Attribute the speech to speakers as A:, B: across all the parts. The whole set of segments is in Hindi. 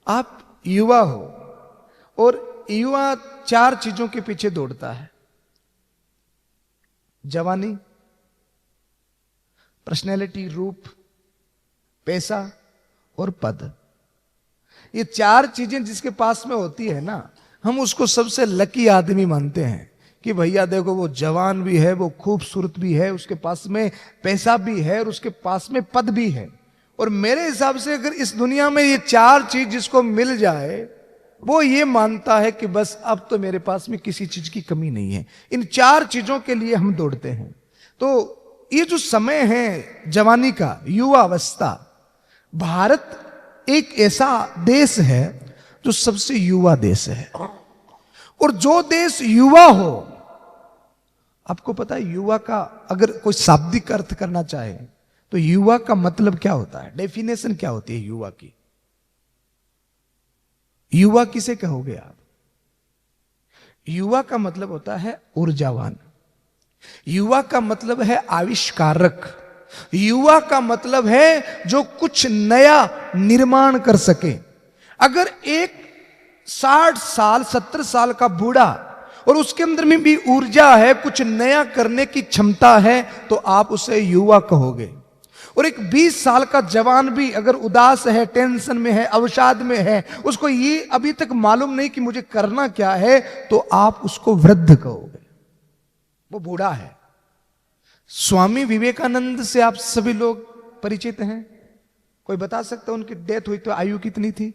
A: आप युवा हो और युवा चार चीजों के पीछे दौड़ता है। जवानी, पर्सनैलिटी, रूप, पैसा और पद। ये चार चीजें जिसके पास में होती है ना, हम उसको सबसे लकी आदमी मानते हैं कि भैया देखो वो जवान भी है, वो खूबसूरत भी है, उसके पास में पैसा भी है और उसके पास में पद भी है। और मेरे हिसाब से अगर इस दुनिया में ये चार चीज जिसको मिल जाए, वो ये मानता है कि बस अब तो मेरे पास में किसी चीज की कमी नहीं है। इन चार चीजों के लिए हम दौड़ते हैं। तो ये जो समय है जवानी का, युवा अवस्था, भारत एक ऐसा देश है जो सबसे युवा देश है। और जो देश युवा हो, आपको पता है युवा का अगर कोई शाब्दिक अर्थ करना चाहे तो युवा का मतलब क्या होता है, डेफिनेशन क्या होती है युवा की? युवा किसे कहोगे आप? युवा का मतलब होता है ऊर्जावान। युवा का मतलब है आविष्कारक। युवा का मतलब है जो कुछ नया निर्माण कर सके। अगर एक 60 साल 70 साल का बूढ़ा और उसके अंदर में भी ऊर्जा है, कुछ नया करने की क्षमता है, तो आप उसे युवा कहोगे। और एक 20 साल का जवान भी अगर उदास है, टेंशन में है, अवसाद में है, उसको ये अभी तक मालूम नहीं कि मुझे करना क्या है, तो आप उसको वृद्ध कहोगे, वो बूढ़ा है। स्वामी विवेकानंद से आप सभी लोग परिचित हैं। कोई बता सकता है उनकी डेथ हुई तो आयु कितनी थी?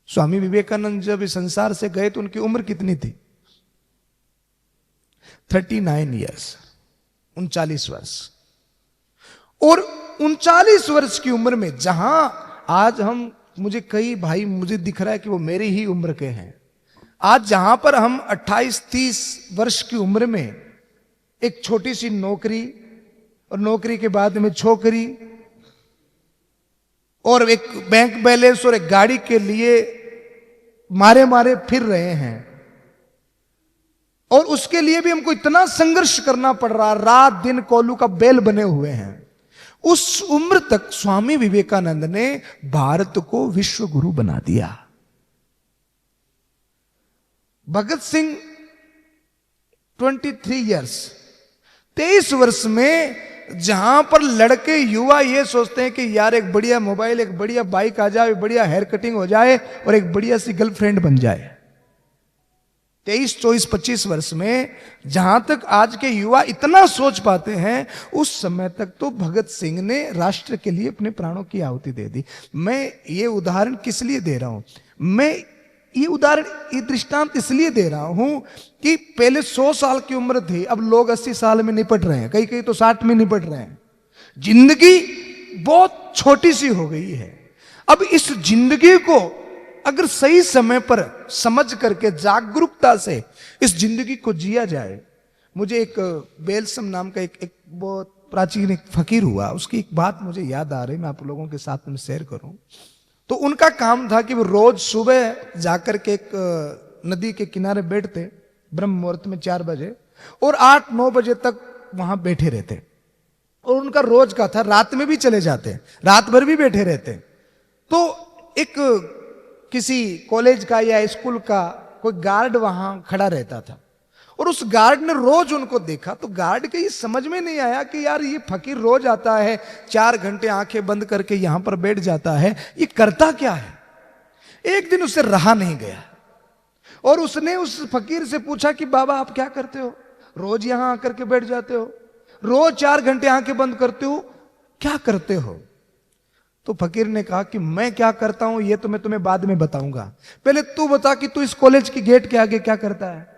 A: स्वामी विवेकानंद जब इस संसार से गए तो उनकी उम्र कितनी थी? 39 ईयर्स, 39 वर्ष। और 39 वर्ष की उम्र में जहां आज हम, मुझे कई भाई मुझे दिख रहा है कि वो मेरी ही उम्र के हैं, आज जहां पर हम 28-30 वर्ष की उम्र में एक छोटी सी नौकरी और नौकरी के बाद में छोकरी और एक बैंक बैलेंस और एक गाड़ी के लिए मारे मारे फिर रहे हैं, और उसके लिए भी हमको इतना संघर्ष करना पड़ रहा, रात दिन कोलू का बैल बने हुए हैं। उस उम्र तक स्वामी विवेकानंद ने भारत को विश्व गुरु बना दिया। भगत सिंह 23 ईयर्स, 23 वर्ष में जहां पर लड़के युवा ये सोचते हैं कि यार एक बढ़िया मोबाइल, एक बढ़िया बाइक आ जाए, बढ़िया हेयर कटिंग हो जाए और एक बढ़िया सी गर्लफ्रेंड बन जाए। 23, 24, 25 वर्ष में जहां तक आज के युवा इतना सोच पाते हैं, उस समय तक तो भगत सिंह ने राष्ट्र के लिए अपने प्राणों की आहुति दे दी। मैं ये उदाहरण किस लिए दे रहा हूं? मैं ये उदाहरण, ये दृष्टांत इसलिए दे रहा हूं कि पहले 100 साल की उम्र थी, अब लोग 80 साल में निपट रहे हैं, कई कई तो 60 में निपट रहे हैं। जिंदगी बहुत छोटी सी हो गई है। अब इस जिंदगी को अगर सही समय पर समझ करके जागरूकता से इस जिंदगी को जिया जाए। मुझे एक बेलसम नाम का एक बहुत प्राचीन एक फकीर हुआ, उसकी एक बात मुझे याद आ रही, मैं आप लोगों के साथ में शेयर करूं। तो उनका काम था कि वो रोज सुबह जाकर के एक नदी के किनारे बैठते ब्रह्म मुहूर्त में 4 बजे और 8-9 बजे तक वहां बैठे रहते। और उनका रोज का था, रात में भी चले जाते, रात भर भी बैठे रहते। तो एक किसी कॉलेज का या स्कूल का कोई गार्ड वहां खड़ा रहता था और उस गार्ड ने रोज उनको देखा। तो गार्ड के ये समझ में नहीं आया कि यार ये फकीर रोज आता है, 4 घंटे आंखें बंद करके यहां पर बैठ जाता है, ये करता क्या है? एक दिन उसे रहा नहीं गया और उसने उस फकीर से पूछा कि बाबा आप क्या करते हो? रोज यहां आकर के बैठ जाते हो, रोज 4 घंटे आंखें बंद करते हो, क्या करते हो? तो फकीर ने कहा कि मैं क्या करता हूं ये तो मैं तुम्हें बाद में बताऊंगा, पहले तू बता कि तू इस कॉलेज की गेट के आगे क्या करता है?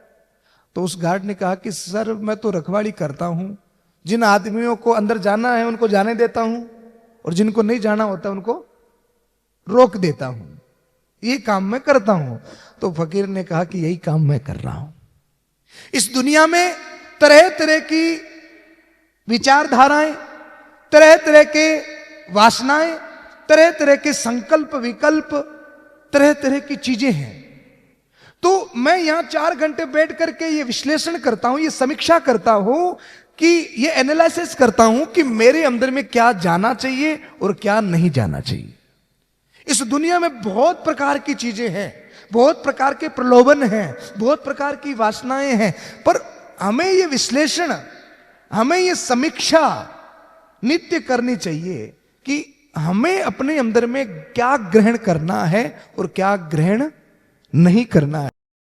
A: तो उस गार्ड ने कहा कि सर मैं तो रखवाली करता हूं, जिन आदमियों को अंदर जाना है उनको जाने देता हूं और जिनको नहीं जाना होता उनको रोक देता हूं, ये काम मैं करता हूं। तो फकीर ने कहा कि यही काम मैं कर रहा हूं। इस दुनिया में तरह तरह की विचारधाराएं, तरह तरह के वासनाएं, तरह तरह के संकल्प विकल्प, तरह तरह की चीजें हैं। तो मैं यहां 4 घंटे बैठ करके ये विश्लेषण करता हूं, ये समीक्षा करता हूं कि ये एनालिसिस करता हूं कि मेरे अंदर में क्या जाना चाहिए और क्या नहीं जाना चाहिए। इस दुनिया में बहुत प्रकार की चीजें हैं, बहुत प्रकार के प्रलोभन हैं, बहुत प्रकार की वासनाएं हैं, पर हमें ये विश्लेषण, हमें ये समीक्षा नित्य करनी चाहिए कि हमें अपने अंदर में क्या ग्रहण करना है और क्या ग्रहण नहीं करना है।